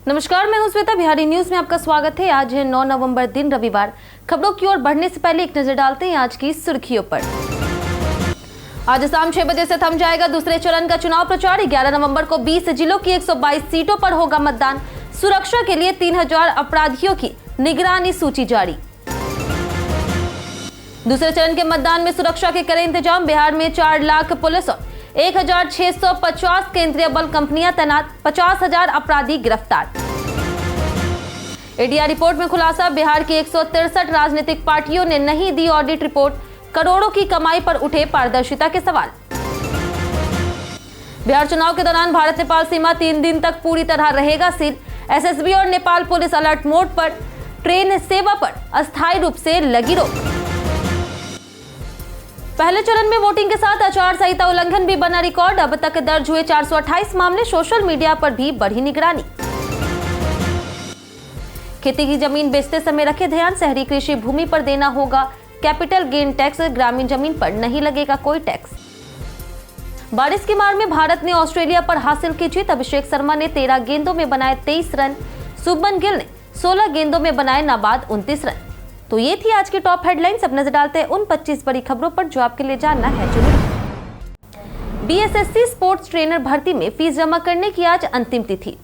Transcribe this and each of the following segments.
नमस्कार, मैं हूं श्वेता। बिहारी न्यूज में आपका स्वागत है। आज है 9 नवंबर, दिन रविवार। खबरों की ओर बढ़ने से पहले एक नजर डालते हैं आज की सुर्खियों पर। आज शाम 6 बजे से थम जाएगा दूसरे चरण का चुनाव प्रचार। 11 नवंबर को 20 जिलों की 122 सीटों पर होगा मतदान। सुरक्षा के लिए 3000 अपराधियों की निगरानी सूची जारी। दूसरे चरण के मतदान में सुरक्षा के कड़े इंतजाम। बिहार में 4 लाख पुलिस और 1650 केंद्रीय बल कंपनियां तैनात। 50,000 अपराधी गिरफ्तार। एडीआर रिपोर्ट में खुलासा। बिहार की 163 राजनीतिक पार्टियों ने नहीं दी ऑडिट रिपोर्ट। करोड़ों की कमाई पर उठे पारदर्शिता के सवाल। बिहार चुनाव के दौरान भारत नेपाल सीमा 3 दिन तक पूरी तरह रहेगा सील। एसएसबी और नेपाल पुलिस अलर्ट मोड पर। ट्रेन सेवा पर अस्थायी रूप से लगी रोक। पहले चरण में वोटिंग के साथ आचार संहिता उल्लंघन भी बना रिकॉर्ड। अब तक दर्ज हुए 428 मामले। सोशल मीडिया पर भी बढ़ी निगरानी। खेती की जमीन बेचते समय रखे ध्यान। शहरी कृषि भूमि पर देना होगा कैपिटल गेन टैक्स। ग्रामीण जमीन पर नहीं लगेगा कोई टैक्स। बारिश की मार में भारत ने ऑस्ट्रेलिया पर हासिल की जीत। अभिषेक शर्मा ने 13 गेंदों में बनाए 23 रन। शुभमन गिल ने 16 गेंदों में बनाए नाबाद 29 रन। तो ये थी आज की टॉप हेडलाइंस। अब नजर डालते हैं उन 25 बड़ी खबरों पर जो आपके लिए जानना है जरूरी। बीएसएससी स्पोर्ट्स ट्रेनर भर्ती में फीस जमा करने की आज अंतिम तिथि।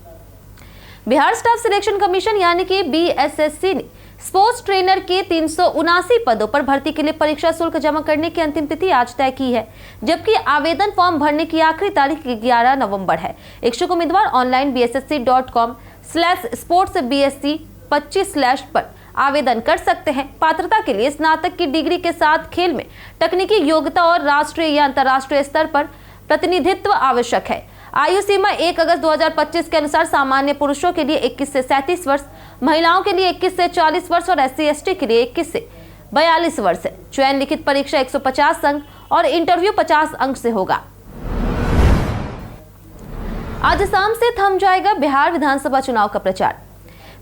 बिहार स्टाफ सिलेक्शन कमीशन यानी कि बीएसएससी ने स्पोर्ट्स ट्रेनर के 379 पदों पर भर्ती के लिए परीक्षा शुल्क जमा करने की अंतिम तिथि आज तय की है, जबकि आवेदन फॉर्म भरने की आखिरी तारीख 11 नवंबर है। इच्छुक उम्मीदवार ऑनलाइन bssc.com/sportsbsc25/ पर आवेदन कर सकते हैं। पात्रता के लिए स्नातक की डिग्री के साथ खेल में तकनीकी योग्यता और राष्ट्रीय या अंतर्राष्ट्रीय स्तर पर प्रतिनिधित्व आवश्यक है। आयु सीमा 1 अगस्त 2025 के अनुसार सामान्य पुरुषों के लिए 21 से 37 वर्ष, महिलाओं के लिए 21 से 40 वर्ष और SC/ST के लिए 21 से 42 वर्ष है। चयन लिखित परीक्षा 150 अंक और इंटरव्यू 50 अंक से होगा। आज शाम से थम जाएगा बिहार विधानसभा चुनाव का प्रचार।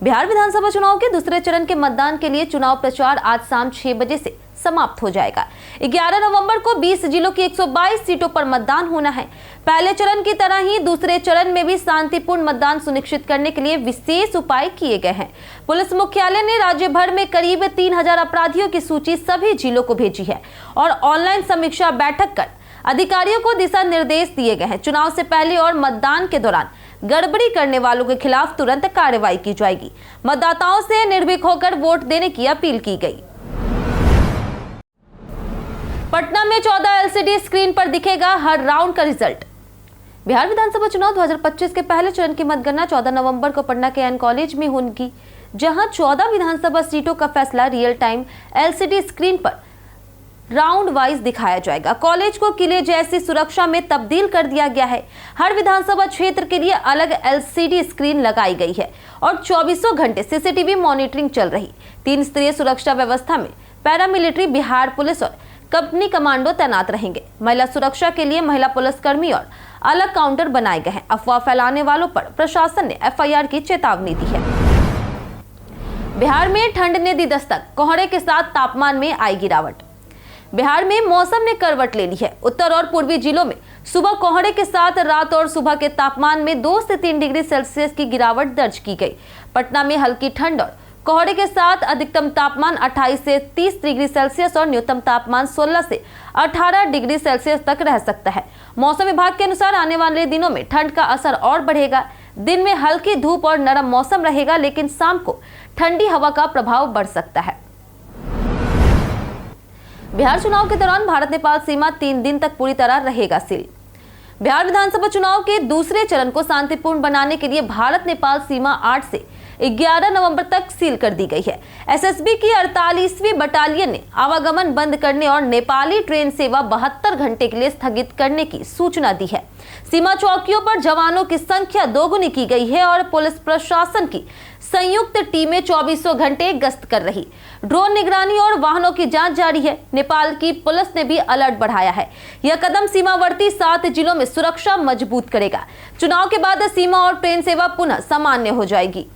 बिहार विधानसभा चुनाव के दूसरे चरण के मतदान के लिए चुनाव प्रचार आज शाम 6 बजे से समाप्त हो जाएगा। 11 नवंबर को 20 जिलों की 122 सीटों पर मतदान होना है। पहले चरण की तरह ही दूसरे चरण में भी शांतिपूर्ण मतदान सुनिश्चित करने के लिए विशेष उपाय किए गए हैं। पुलिस मुख्यालय ने राज्य भर में करीब 3000 अपराधियों की सूची सभी जिलों को भेजी है और ऑनलाइन समीक्षा बैठक कर अधिकारियों को दिशा निर्देश दिए गए हैं। चुनाव से पहले और मतदान के दौरान गड़बड़ी करने वालों के खिलाफ तुरंत कार्रवाई की जाएगी। मतदाताओं से निर्भीक होकर वोट देने की अपील की गई। पटना में 14 LCD स्क्रीन पर दिखेगा हर राउंड का रिजल्ट। बिहार विधानसभा चुनाव 2025 के पहले चरण की मतगणना 14 नवंबर को पटना के एन कॉलेज में होगी, जहां 14 विधानसभा सीटों का फैसला रियल टाइम LCD स्क्रीन पर राउंड वाइज दिखाया जाएगा। कॉलेज को किले जैसी सुरक्षा में तब्दील कर दिया गया है। हर विधानसभा क्षेत्र के लिए अलग LCD स्क्रीन लगाई गई है और 24 घंटे CCTV मॉनिटरिंग चल रही। 3 स्तरीय सुरक्षा व्यवस्था में पैरामिलिट्री, बिहार पुलिस और कंपनी कमांडो तैनात रहेंगे। महिला सुरक्षा के लिए महिला पुलिसकर्मी और अलग काउंटर बनाए गए हैं। अफवाह फैलाने वालों पर प्रशासन ने FIR की चेतावनी दी है। बिहार में ठंड ने दी दस्तक। कोहरे के साथ तापमान में आई गिरावट। बिहार में मौसम ने करवट ले ली है। उत्तर और पूर्वी जिलों में सुबह कोहरे के साथ रात और सुबह के तापमान में 2 से 3 डिग्री सेल्सियस की गिरावट दर्ज की गई। पटना में हल्की ठंड और कोहरे के साथ अधिकतम तापमान 28 से 30 डिग्री सेल्सियस और न्यूनतम तापमान 16 से 18 डिग्री सेल्सियस तक रह सकता है। मौसम विभाग के अनुसार आने वाले दिनों में ठंड का असर और बढ़ेगा। दिन में हल्की धूप और नरम मौसम रहेगा, लेकिन शाम को ठंडी हवा का प्रभाव बढ़ सकता है। बिहार चुनाव के दौरान भारत नेपाल सीमा 3 दिन तक पूरी तरह रहेगा सील। बिहार विधानसभा चुनाव के दूसरे चरण को शांतिपूर्ण बनाने के लिए भारत नेपाल सीमा 8 से 11 नवंबर तक सील कर दी गई है। एसएसबी की 48वीं बटालियन ने आवागमन बंद करने और नेपाली ट्रेन सेवा 72 घंटे के लिए स्थगित करने की सूचना दी है। सीमा चौकियों पर जवानों की संख्या दोगुनी की गई है और पुलिस प्रशासन की संयुक्त टीमें 24 घंटे गश्त कर रही। ड्रोन निगरानी और वाहनों की जांच जारी है। नेपाल की पुलिस ने भी अलर्ट बढ़ाया है। यह कदम सीमावर्ती 7 जिलों में सुरक्षा मजबूत करेगा। चुनाव के बाद सीमा और ट्रेन सेवा पुनः सामान्य हो जाएगी।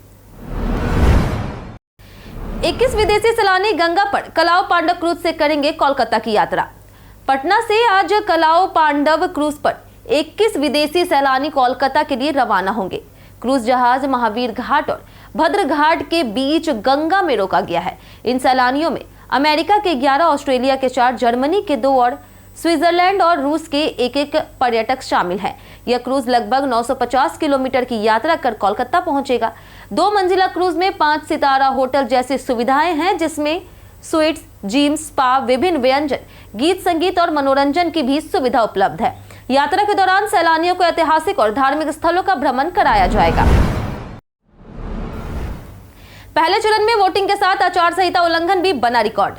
21 विदेशी सैलानी गंगा पर कलाव पांडव क्रूज से करेंगे कोलकाता की यात्रा। पटना से आज कलाव पांडव क्रूज पर 21 विदेशी सैलानी कोलकाता के लिए रवाना होंगे। क्रूज जहाज महावीर घाट और भद्र घाट के बीच गंगा में रोका गया है। इन सैलानियों में अमेरिका के 11, ऑस्ट्रेलिया के 4, जर्मनी के 2 और स्विट्जरलैंड और रूस के एक पर्यटक शामिल हैं। यह क्रूज लगभग 950 किलोमीटर की यात्रा कर कोलकाता पहुंचेगा। 2 मंजिला क्रूज में 5 सितारा होटल जैसी सुविधाएं हैं, जिसमें स्वीट्स, जिम, स्पा, विभिन्न व्यंजन, गीत संगीत और मनोरंजन की भी सुविधा उपलब्ध है। यात्रा के दौरान सैलानियों को ऐतिहासिक और धार्मिक स्थलों का भ्रमण कराया जाएगा। पहले चरण में वोटिंग के साथ आचार संहिता उल्लंघन भी बना रिकॉर्ड।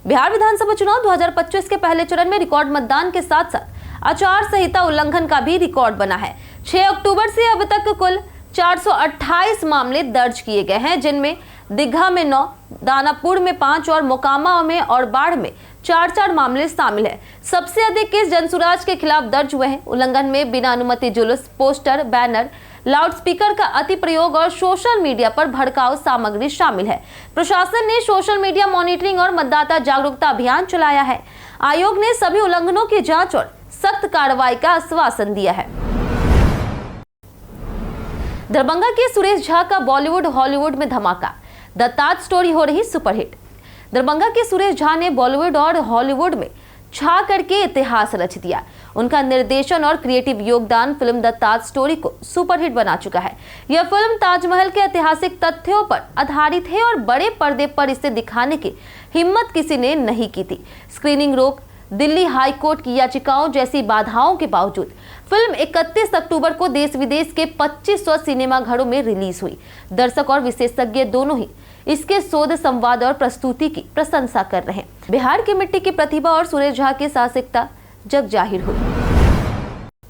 बिहार विधानसभा चुनाव 2025 के पहले चरण में रिकॉर्ड मतदान के साथ साथ आचार संहिता उल्लंघन का भी रिकॉर्ड बना है। 6 अक्टूबर से अब तक कुल 428 मामले दर्ज किए गए हैं, जिनमें दीघा में 9, दानापुर में 5 और मोकामा में और बाढ़ में 4 मामले शामिल है। सबसे अधिक केस जनसुराज के खिलाफ दर्ज हुए हैं। उल्लंघन में बिना अनुमति जुलूस, पोस्टर, बैनर, लाउडस्पीकर का अति प्रयोग और सोशल मीडिया पर भड़काऊ सामग्री शामिल है। प्रशासन ने सोशल मीडिया मॉनिटरिंग और मतदाता जागरूकता अभियान चलाया है। आयोग ने सभी उल्लंघनों की जांच और सख्त कार्रवाई का आश्वासन दिया है। दरभंगा के सुरेश झा का बॉलीवुड हॉलीवुड में धमाका, द ताज स्टोरी हो रही सुपरहिट। दरभंगा के सुरेश झा ने बॉलीवुड और हॉलीवुड में छा करके इतिहास रच दिया। उनका निर्देशन और क्रिएटिव योगदान फिल्म द ताज स्टोरी को सुपरहिट बना चुका है। यह फिल्म ताजमहल के ऐतिहासिक तथ्यों पर आधारित है और बड़े पर्दे पर इसे दिखाने की हिम्मत किसी ने नहीं की थी। स्क्रीनिंग रोक, दिल्ली हाई कोर्ट की याचिकाओं जैसी बाधाओं के बावजूद फिल्म 31 अक्टूबर को देश विदेश के 2500 सिनेमाघरों में रिलीज हुई। दर्शक और विशेषज्ञ दोनों ही इसके शोध, संवाद और प्रस्तुति की प्रशंसा कर रहे हैं। बिहार की मिट्टी की प्रतिभा और सुरेश झा की साहसिकता जग जाहिर हुई।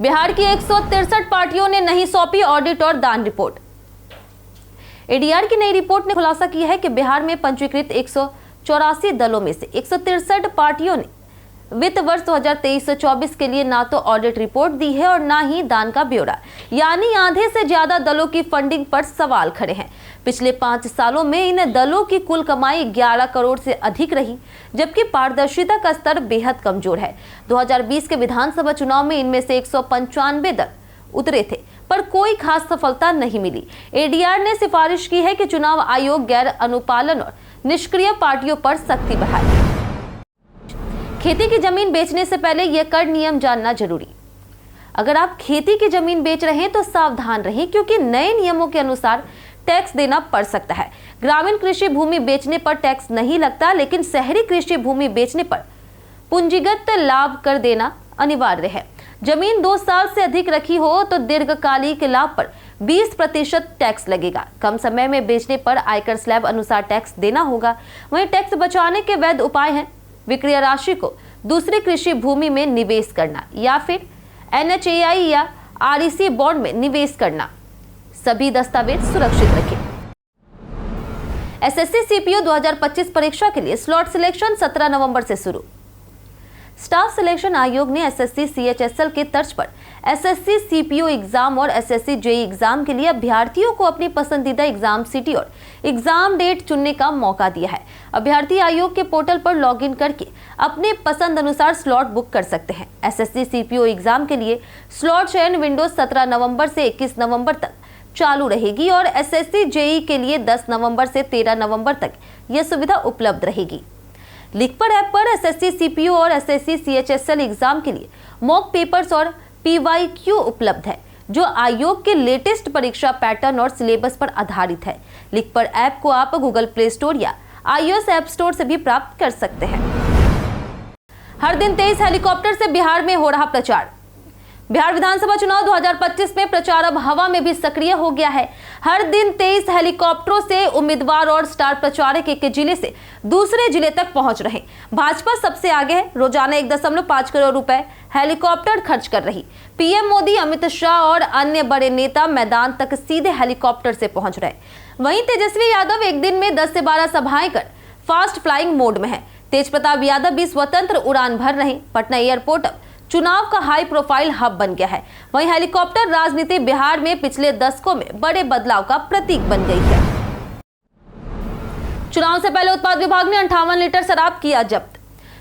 बिहार की 163 पार्टियों ने नहीं सौंपी ऑडिट और दान रिपोर्ट। एडीआर की नई रिपोर्ट ने खुलासा किया है कि बिहार में पंजीकृत 184 दलों में से 163 पार्टियों ने वित्त वर्ष 2023-24 के लिए ना तो ऑडिट रिपोर्ट दी है और ना ही दान का ब्यौरा, यानी आधे से ज्यादा दलों की फंडिंग पर सवाल खड़े हैं। पिछले 5 सालों में इन दलों की कुल कमाई 11 करोड़ से अधिक रही, जबकि पारदर्शिता का स्तर बेहद कमजोर है। 2020 के विधानसभा चुनाव में इनमें से 195 दल उतरे थे, पर कोई खास सफलता नहीं मिली। एडीआर ने सिफारिश की है कि चुनाव आयोग गैर अनुपालन और निष्क्रिय पार्टियों पर सख्ती बढ़ाए। खेती की जमीन बेचने से पहले यह कर नियम जानना जरूरी। अगर आप खेती की जमीन बेच रहे हैं तो सावधान रहें, क्योंकि नए नियमों के अनुसार टैक्स देना पड़ सकता है। ग्रामीण कृषि भूमि बेचने पर टैक्स नहीं लगता, लेकिन शहरी कृषि भूमि बेचने पर पूंजीगत लाभ कर देना अनिवार्य है। जमीन 2 साल से अधिक रखी हो तो दीर्घकालिक लाभ पर 20% टैक्स लगेगा। कम समय में बेचने पर आयकर स्लैब अनुसार टैक्स देना होगा। वहीं टैक्स बचाने के वैध उपाय हैं विक्रय राशि को दूसरी कृषि भूमि में निवेश करना या फिर NHAI या REC बॉन्ड में निवेश करना। सभी दस्तावेज सुरक्षित रखें। SSC CPO 2025 परीक्षा के लिए स्लॉट सिलेक्शन 17 नवंबर से शुरू। स्टाफ सिलेक्शन आयोग ने SSC CHSL के तर्ज पर SSC CPO एग्जाम और SSC JEE एग्जाम के लिए अभ्यर्थियों को अपनी पसंदीदा एग्जाम सिटी और एग्जाम डेट चुनने का मौका दिया है। अभ्यर्थी आयोग के पोर्टल पर लॉगिन करके अपने पसंद अनुसार स्लॉट बुक कर सकते हैं। SSC CPO एग्जाम के लिए स्लॉट चयन विंडो 17 नवंबर से 21 नवंबर तक चालू रहेगी और SSC JEE के लिए 10 नवंबर से 13 नवंबर तक यह सुविधा उपलब्ध रहेगी। लिखपर ऐप पर SSC CPO और SSC CHSL एग्जाम के लिए मॉक पेपर्स और PYQ उपलब्ध है, जो आयोग के लेटेस्ट परीक्षा पैटर्न और सिलेबस पर आधारित है। लिखपर ऐप को आप गूगल प्ले स्टोर या iOS ऐप स्टोर से भी प्राप्त कर सकते हैं। हर दिन 23 हेलीकॉप्टर से बिहार में हो रहा प्रचार। बिहार विधानसभा चुनाव 2025 में प्रचार अब हवा में भी सक्रिय हो गया है। हर दिन 23 हेलीकॉप्टरों से उम्मीदवार और स्टार प्रचारक एक जिले से दूसरे जिले तक पहुंच रहे। भाजपा सबसे आगे है, रोजाना 1.5 करोड़ रुपए हेलीकॉप्टर खर्च कर रही। पीएम मोदी, अमित शाह और अन्य बड़े नेता मैदान तक सीधे हेलीकॉप्टर से पहुंच रहे। वहीं तेजस्वी यादव एक दिन में 10 से 12 सभाएं कर फास्ट फ्लाइंग मोड में है। तेज प्रताप यादव भी स्वतंत्र उड़ान भर रहे। पटना एयरपोर्ट अब चुनाव का हाई प्रोफाइल हब बन गया है। वहीं हेलीकॉप्टर राजनीति बिहार में पिछले दशकों में बड़े बदलाव का प्रतीक बन गई है। चुनाव से पहले उत्पाद विभाग ने 58 लीटर शराब किया जब्त।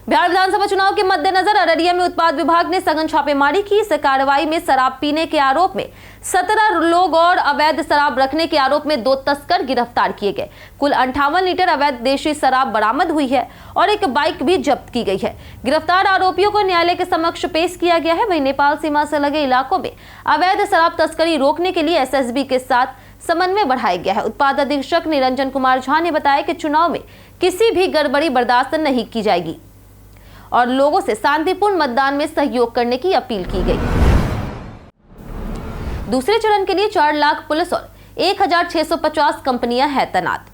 बिहार विधानसभा चुनाव के मद्देनजर अररिया में उत्पाद विभाग ने सघन छापेमारी की। इस कार्रवाई में शराब पीने के आरोप में 17 लोग और अवैध शराब रखने के आरोप में 2 तस्कर गिरफ्तार किए गए। कुल 58 लीटर अवैध देशी शराब बरामद हुई है और एक बाइक भी जब्त की गई है। गिरफ्तार आरोपियों को न्यायालय के समक्ष पेश किया गया है। वहीं नेपाल सीमा से लगे इलाकों में अवैध शराब तस्करी रोकने के लिए एसएसबी के साथ समन्वय बढ़ाया गया है। उत्पाद अधीक्षक निरंजन कुमार झा ने बताया कि चुनाव में किसी भी गड़बड़ी बर्दाश्त नहीं की जाएगी और लोगों से शांतिपूर्ण मतदान में सहयोग करने की अपील की गई। दूसरे चरण के लिए 4 लाख पुलिस और 1650 कंपनियां हैं तैनात।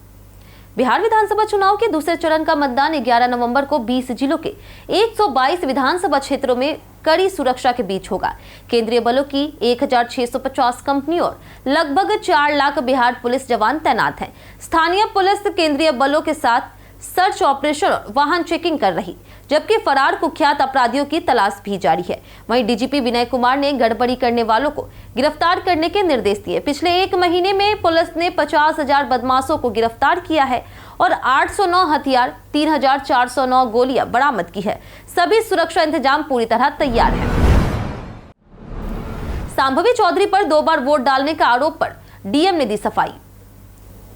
बिहार विधानसभा चुनाव के दूसरे चरण का मतदान 11 नवंबर को 20 जिलों के 122 विधानसभा क्षेत्रों में कड़ी सुरक्षा के बीच होगा। केंद्रीय बलों की 1650 कंपनी और लगभग 4 लाख बिहार पुलिस जवान तैनात हैं। स्थानीय पुलिस केंद्रीय बलों के साथ सर्च ऑपरेशन और वाहन चेकिंग कर रही, जबकि फरार कुख्यात अपराधियों की तलाश भी जारी है। वहीं डीजीपी विनय कुमार ने गड़बड़ी करने वालों को गिरफ्तार करने के निर्देश दिए। पिछले 1 महीने में पुलिस ने 50,000 बदमाशों को गिरफ्तार किया है और 809 हथियार, 3,409 गोलियां बरामद की है। सभी सुरक्षा इंतजाम पूरी तरह तैयार है। सांभवी चौधरी पर 2 बार वोट डालने का आरोप पर डीएम ने दी सफाई।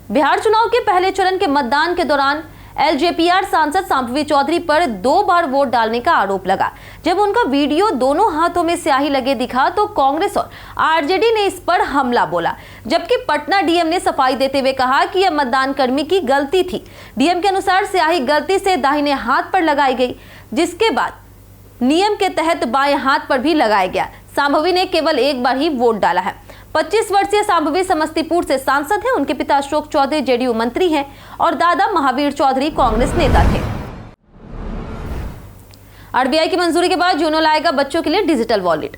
बिहार चुनाव के पहले चरण के मतदान के दौरान एलजेपीआर सांसद सांभवी चौधरी पर 2 बार वोट डालने का आरोप लगा। जब उनका वीडियो दोनों हाथों में स्याही लगे दिखा तो कांग्रेस और आरजेडी ने इस पर हमला बोला, जबकि पटना डीएम ने सफाई देते हुए कहा कि यह मतदान कर्मी की गलती थी। डीएम के अनुसार स्याही गलती से दाहिने हाथ पर लगाई गई, जिसके बाद नियम के तहत बाएं हाथ पर भी लगाया गया। सांभवी ने केवल 1 बार ही वोट डाला है। 25 वर्षीय सांभवी समस्तीपुर से सांसद हैं। उनके पिता अशोक चौधरी जेडीयू मंत्री हैं और दादा महावीर चौधरी कांग्रेस नेता थे। आरबीआई की मंजूरी के बाद जूनो लाएगा बच्चों के लिए डिजिटल वॉलेट।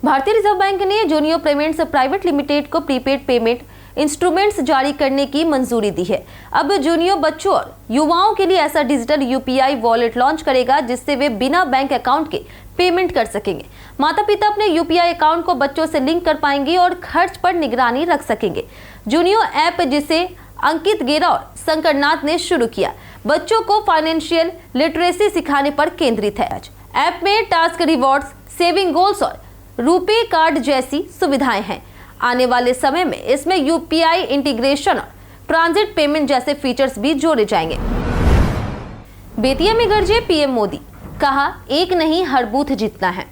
भारतीय रिजर्व बैंक ने जूनियो पेमेंट्स प्राइवेट लिमिटेड को प्रीपेड पेमेंट इंस्ट्रूमेंट्स जारी करने की मंजूरी दी है। अब जूनियो बच्चों और युवाओं के लिए ऐसा डिजिटल यूपीआई वॉलेट लॉन्च करेगा जिससे वे बिना बैंक अकाउंट के पेमेंट कर सकेंगे। माता पिता अपने यूपीआई अकाउंट को बच्चों से लिंक कर पाएंगे और खर्च पर निगरानी रख सकेंगे। जूनियो ऐप, जिसे अंकित गेरा और शंकरनाथ ने शुरू किया, बच्चों को फाइनेंशियल लिटरेसी सिखाने पर केंद्रित है। ऐप में टास्क, रिवॉर्ड्स, सेविंग गोल्स और रुपे कार्ड जैसी सुविधाएं हैं। आने वाले समय में इसमें यूपीआई इंटीग्रेशन और ट्रांजिट पेमेंट जैसे फीचर्स भी जोड़े जाएंगे। बेतिया में गरजे पीएम मोदी, कहा एक नहीं हर बूथ जीतना है।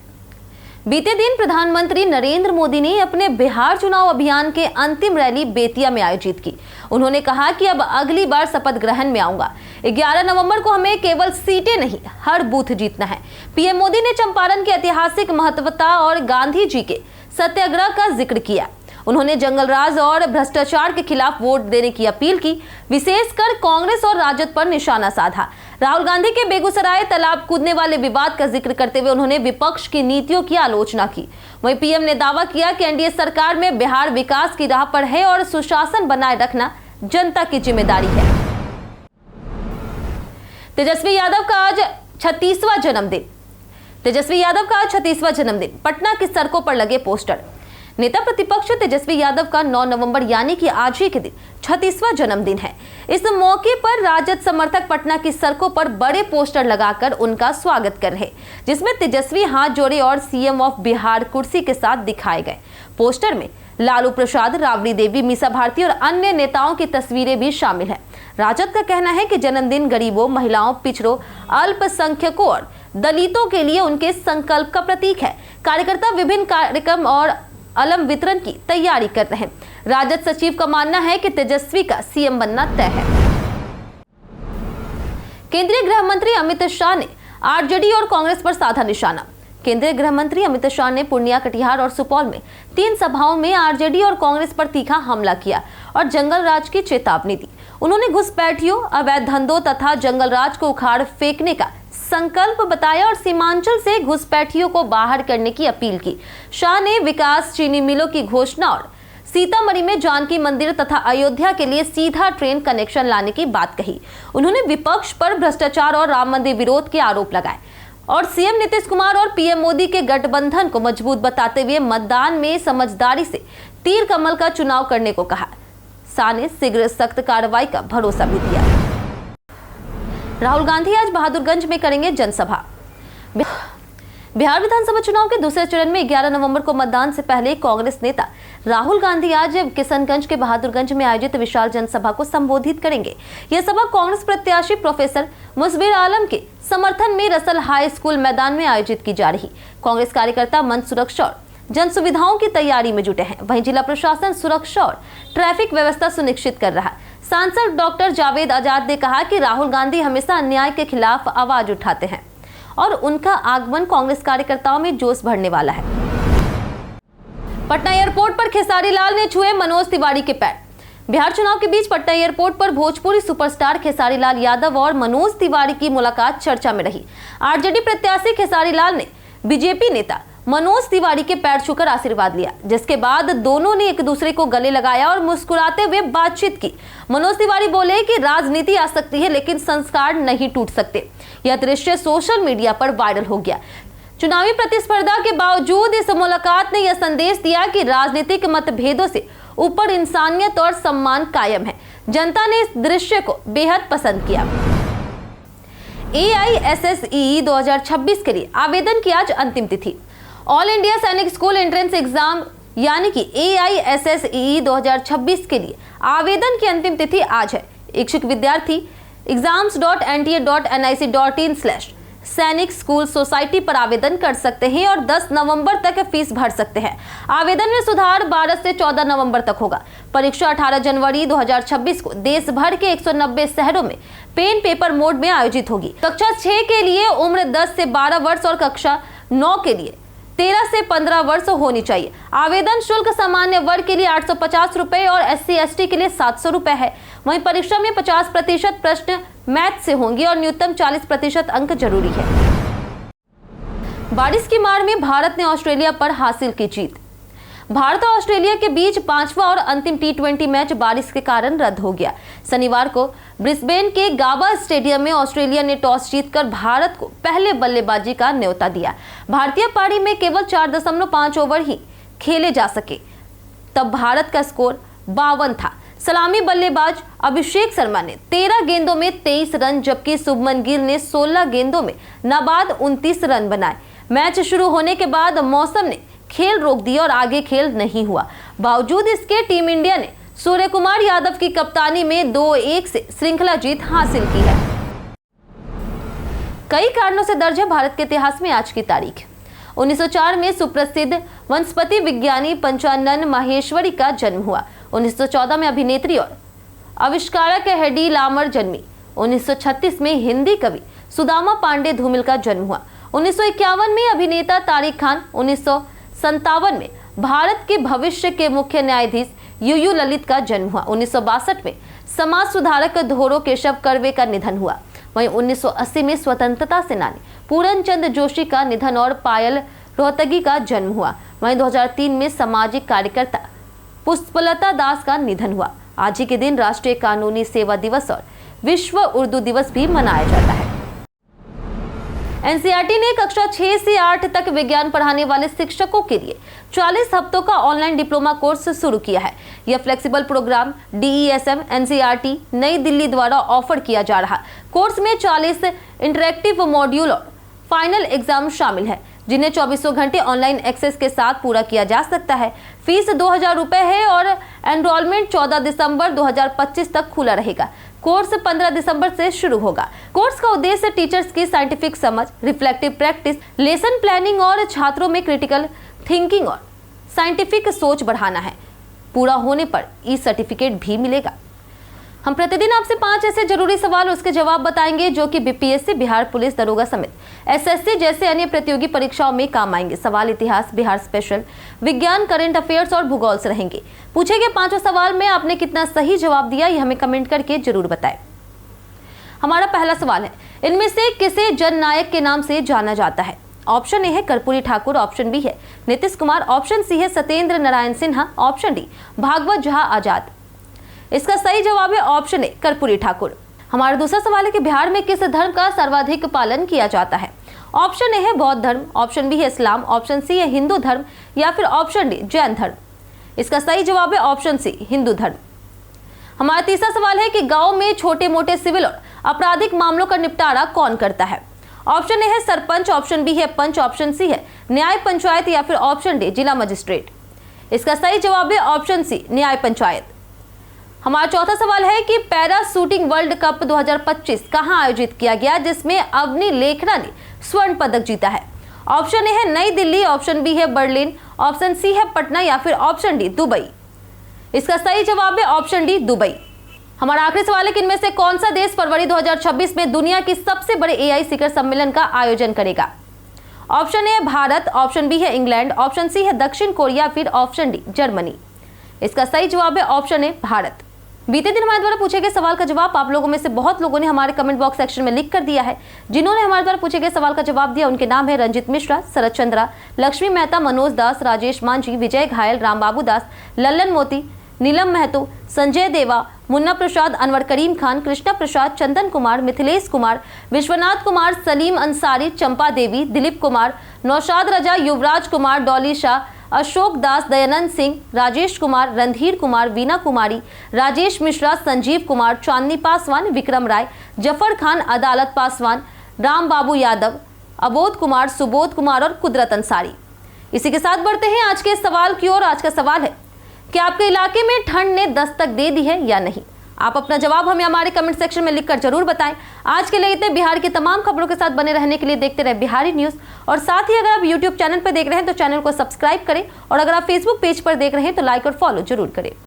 बीते दिन प्रधानमंत्री नरेंद्र मोदी ने अपने बिहार चुनाव अभियान के अंतिम रैली बेतिया में आयोजित की। उन्होंने कहा कि अब अगली बार शपथ ग्रहण में आऊंगा। 11 नवंबर को हमें केवल सीटें नहीं, हर बूथ जीतना है। पीएम मोदी ने चंपारण की ऐतिहासिक महत्वता और गांधी जी के सत्याग्रह का जिक्र किया। उन्होंने जंगलराज और भ्रष्टाचार के खिलाफ वोट देने की अपील की, विशेषकर कांग्रेस और राजद पर निशाना साधा। राहुल गांधी के बेगूसराय तालाब कूदने वाले विवाद का जिक्र करते हुए उन्होंने विपक्ष की नीतियों की आलोचना की। वहीं पीएम ने दावा किया कि एनडीए सरकार में बिहार विकास की राह पर है और सुशासन बनाए रखना जनता की जिम्मेदारी है। तेजस्वी यादव का आज 36वां जन्मदिन। तेजस्वी यादव का आज 36वां जन्मदिन। पटना की सड़कों पर लगे पोस्टर। नेता प्रतिपक्ष तेजस्वी यादव का 9 नवंबर यानी कि आज ही के दिन 36वां जन्मदिन है। इस मौके पर राजद समर्थक पटना की सड़कों पर बड़े पोस्टर लगाकर उनका स्वागत कर रहे, जिसमें तेजस्वी हाथ जोड़े और सीएम ऑफ बिहार कुर्सी के साथ दिखाए गए। पोस्टर में लालू प्रसाद, राबड़ी देवी, मीसा भारती और अन्य नेताओं की तस्वीरें भी शामिल है। राजद का कहना है कि जन्मदिन गरीबों, महिलाओं, पिछड़ों, अल्पसंख्यकों और दलितों के लिए उनके संकल्प का प्रतीक है। कार्यकर्ता विभिन्न कार्यक्रम और अलम वितरण की तैयारी कर रहे हैं। राजद सचिव का मानना है कि तेजस्वी का सीएम बनना तय है। केंद्रीय गृह मंत्री अमित शाह ने आरजेडी और कांग्रेस पर साधा निशाना। केंद्रीय गृह मंत्री अमित शाह ने पूर्णिया, कटिहार और सुपौल में 3 सभाओं में आरजेडी और कांग्रेस पर तीखा हमला किया और जंगल राज की चेतावनी दी। उन्होंने घुसपैठियों, अवैध धंधों तथा जंगल राज को उखाड़ फेंकने का संकल्प बताया और सीमांचल से घुसपैठियों को बाहर करने की अपील की। शाह ने विकास, चीनी मिलों की घोषणा और सीतामढ़ी में जानकी मंदिर तथा अयोध्या के लिए सीधा ट्रेन कनेक्शन लाने की बात कही। उन्होंने विपक्ष पर भ्रष्टाचार और राम मंदिर विरोध के आरोप लगाए और सीएम नीतीश कुमार और पीएम मोदी के गठबंधन को मजबूत बताते हुए मतदान में समझदारी से तीर कमल का चुनाव करने को कहा। शाह ने शीघ्र सख्त कार्रवाई का भरोसा भी दिया। राहुल गांधी आज बहादुरगंज में करेंगे जनसभा। बिहार विधानसभा चुनाव के दूसरे चरण में 11 नवंबर को मतदान से पहले कांग्रेस नेता राहुल गांधी आज किशनगंज के बहादुरगंज में आयोजित विशाल जनसभा को संबोधित करेंगे। यह सभा कांग्रेस प्रत्याशी प्रोफेसर मुसबिर आलम के समर्थन में रसल हाई स्कूल मैदान में आयोजित की जा रही। कांग्रेस कार्यकर्ता मंच सुरक्षा और जन सुविधाओं की तैयारी में जुटे हैं। वहीं जिला प्रशासन सुरक्षा और ट्रैफिक व्यवस्था सुनिश्चित कर रहा है। सांसद डॉक्टर जावेद आजाद ने कहा कि राहुल गांधी हमेशा अन्याय के खिलाफ आवाज उठाते हैं और उनका आगमन कांग्रेस कार्यकर्ताओं में जोश भरने वाला है। पटना एयरपोर्ट पर खेसारी लाल ने छुए मनोज तिवारी के पैर। बिहार चुनाव के बीच पटना एयरपोर्ट पर भोजपुरी सुपरस्टार खेसारी लाल यादव और मनोज तिवारी की मुलाकात चर्चा में रही। आरजेडी प्रत्याशी खेसारी लाल ने बीजेपी नेता मनोज तिवारी के पैर छूकर आशीर्वाद लिया, जिसके बाद दोनों ने एक दूसरे को गले लगाया और मुस्कुराते हुए बातचीत की। मनोज तिवारी बोले कि राजनीति आ सकती है लेकिन संस्कार नहीं टूट सकते। यह दृश्य सोशल मीडिया पर वायरल हो गया। चुनावी प्रतिस्पर्धा के बावजूद इस मुलाकात ने यह संदेश दिया कि राजनीतिक मतभेदों से ऊपर इंसानियत और सम्मान कायम है। जनता ने इस दृश्य को बेहद पसंद किया। AISSEE 2026 के लिए आवेदन की आज अंतिम तिथि। ऑल इंडिया सैनिक स्कूल एंट्रेंस एग्जाम यानी कि AISSEE 2026 के लिए आवेदन की अंतिम तिथि आज है। इच्छुक विद्यार्थी exams.nta.nic.in/सैनिक स्कूल सोसाइटी पर आवेदन कर सकते हैं और 10 नवंबर तक फीस भर सकते हैं। आवेदन में सुधार 12 से 14 नवंबर तक होगा। परीक्षा 18 जनवरी 2026 को देश भर के 190 शहरों में पेन पेपर मोड में आयोजित होगी। कक्षा 6 के लिए उम्र 10 से 12 वर्ष और कक्षा 9 के लिए 13 से 15 वर्ष होनी चाहिए। आवेदन शुल्क सामान्य वर्ग के लिए 850 रुपए और SC/ST के लिए 700 रुपए है। वहीं परीक्षा में 50% प्रश्न मैथ से होंगे और न्यूनतम 40% अंक जरूरी है। बारिश की मार में भारत ने ऑस्ट्रेलिया पर हासिल की जीत। भारत और ऑस्ट्रेलिया के बीच 5वां और अंतिम T20 मैच बारिश के कारण रद्द हो गया। शनिवार को ब्रिस्बेन के गाबा स्टेडियम में ऑस्ट्रेलिया ने टॉस जीतकर भारत को पहले बल्लेबाजी का न्योता दिया। भारतीय पारी में केवल 4.5 ओवर ही खेले जा सके, तब भारत का स्कोर 52 था। सलामी बल्लेबाज अभिषेक शर्मा ने 13 गेंदों में 23 रन जबकि शुभमन गिल ने 16 गेंदों में नाबाद 29 रन बनाए। मैच शुरू होने के बाद मौसम ने खेल रोक दिया और आगे खेल नहीं हुआ। बावजूद इसके टीम इंडिया ने सूर्य कुमार यादव की कप्तानी में 2-1 से श्रृंखला जीत हासिल की है। कई कारणों से दर्ज है भारत के इतिहास में आज की तारीख। 1904 में सुप्रसिद्ध वनस्पति विज्ञानी पंचानन माहेश्वरी का जन्म हुआ। 1914 में अभिनेत्री और आविष्कारक हेडी लामर जन्मी। 1936 में हिंदी कवि सुदामा पांडे धूमिल का जन्म हुआ। 1951 में अभिनेता तारिक खान। 1957 में भारत के भविष्य के मुख्य न्यायाधीश यूयू ललित का जन्म हुआ। 1962 में समाज सुधारक धोरो केशव कर्वे का निधन हुआ। वहीं 1980 में स्वतंत्रता सेनानी पूरनचंद जोशी का निधन और पायल रोहतगी का जन्म हुआ। वहीं 2003 में सामाजिक कार्यकर्ता पुष्पलता दास का निधन हुआ। आज ही के दिन राष्ट्रीय कानूनी सेवा दिवस और विश्व उर्दू दिवस भी मनाया जाता है। NCERT ने कक्षा 6 से 8 तक विज्ञान पढ़ाने वाले शिक्षकों के लिए 40 हफ्तों का ऑनलाइन डिप्लोमा कोर्स शुरू किया है। यह फ्लेक्सिबल प्रोग्राम DESM NCERT नई दिल्ली द्वारा ऑफर किया जा रहा। कोर्स में 40 इंटरेक्टिव मॉड्यूल और फाइनल एग्जाम शामिल है, जिन्हें 24 घंटे ऑनलाइन एक्सेस के साथ पूरा किया जा सकता है। फीस 2000 रुपए है और एनरोलमेंट 14 दिसंबर 2025 तक खुला रहेगा। कोर्स 15 दिसंबर से शुरू होगा। कोर्स का उद्देश्य टीचर्स की साइंटिफिक समझ, रिफ्लेक्टिव प्रैक्टिस, लेसन प्लानिंग और छात्रों में क्रिटिकल थिंकिंग और साइंटिफिक सोच बढ़ाना है। पूरा होने पर ई-सर्टिफिकेट भी मिलेगा। हम प्रतिदिन आपसे 5 ऐसे जरूरी सवाल उसके जवाब बताएंगे जो कि BPSC, बिहार पुलिस दरोगा समेत SSC जैसे अन्य प्रतियोगी परीक्षाओं में काम आएंगे। सवाल इतिहास, बिहार स्पेशल, विज्ञान, करंट अफेयर्स और भूगोल से रहेंगे। पूछे गए 5 सवाल में आपने कितना सही जवाब दिया, ये हमें कमेंट करके जरूर बताएं। हमारा पहला सवाल है, इनमें से किसे जननायक के नाम से जाना जाता है? ऑप्शन ए है कर्पूरी ठाकुर, ऑप्शन बी है नीतीश कुमार, ऑप्शन सी है सत्येंद्र नारायण सिन्हा, ऑप्शन डी भागवत झा आजाद। इसका सही जवाब है ऑप्शन ए कर्पूरी ठाकुर। हमारा दूसरा सवाल है कि बिहार में किस धर्म का सर्वाधिक पालन किया जाता है? ऑप्शन ए है बौद्ध धर्म, ऑप्शन बी है इस्लाम, ऑप्शन सी है हिंदू धर्म या फिर ऑप्शन डी जैन धर्म। इसका सही जवाब है ऑप्शन सी हिंदू धर्म। हमारा तीसरा सवाल है कि गांव में छोटे मोटे सिविल और आपराधिक मामलों का निपटारा कौन करता है? ऑप्शन ए है सरपंच, ऑप्शन बी है पंच, ऑप्शन सी है न्याय पंचायत या फिर ऑप्शन डी जिला मजिस्ट्रेट। इसका सही जवाब है ऑप्शन सी न्याय पंचायत। हमारा चौथा सवाल है कि पैरा शूटिंग वर्ल्ड कप 2025 कहां आयोजित किया गया, जिसमें अवनी लेखना ने स्वर्ण पदक जीता है। ऑप्शन ए है नई दिल्ली, ऑप्शन बी है बर्लिन, ऑप्शन सी है पटना या फिर ऑप्शन डी दुबई। इसका सही जवाब है ऑप्शन डी दुबई। हमारा आखिरी सवाल है कि इनमें से कौन सा देश फरवरी 2026 में दुनिया की सबसे बड़े एआई शिखर सम्मेलन का आयोजन करेगा। ऑप्शन ए है भारत, ऑप्शन बी है इंग्लैंड, ऑप्शन सी है दक्षिण कोरिया, फिर ऑप्शन डी जर्मनी। इसका सही जवाब है ऑप्शन ए भारत। बीते दिन हमारे द्वारा पूछे गए सवाल का जवाब आप लोगों में से बहुत लोगों ने हमारे कमेंट बॉक्स सेक्शन में लिख कर दिया है। जिन्होंने हमारे द्वारा पूछे गए सवाल का जवाब दिया उनके नाम है रंजित मिश्रा, शरद चंद्रा, लक्ष्मी मेहता, मनोज दास, राजेश मांझी, विजय घायल, राम बाबू दास, लल्लन मोती, नीलम महतो, संजय देवा, मुन्ना प्रसाद, अनवर करीम खान, कृष्णा प्रसाद, चंदन कुमार, मिथिलेश कुमार, विश्वनाथ कुमार, सलीम अंसारी, चंपा देवी, दिलीप कुमार, नौशाद रजा, युवराज कुमार, डॉली शाह, अशोक दास, दयानंद सिंह, राजेश कुमार, रणधीर कुमार, वीना कुमारी, राजेश मिश्रा, संजीव कुमार, चांदनी पासवान, विक्रम राय, जफर खान, अदालत पासवान, राम बाबू यादव, अबोध कुमार, सुबोध कुमार और कुदरत अंसारी। इसी के साथ बढ़ते हैं आज के सवाल की ओर। आज का सवाल है कि आपके इलाके में ठंड ने दस्तक दे दी है या नहीं। आप अपना जवाब हमें हमारे कमेंट सेक्शन में लिखकर जरूर बताएं। आज के लिए इतने। बिहार की तमाम खबरों के साथ बने रहने के लिए देखते रहे बिहारी न्यूज। और साथ ही अगर आप यूट्यूब चैनल पर देख रहे हैं तो चैनल को सब्सक्राइब करें और अगर आप फेसबुक पेज पर देख रहे हैं तो लाइक और फॉलो जरूर करें।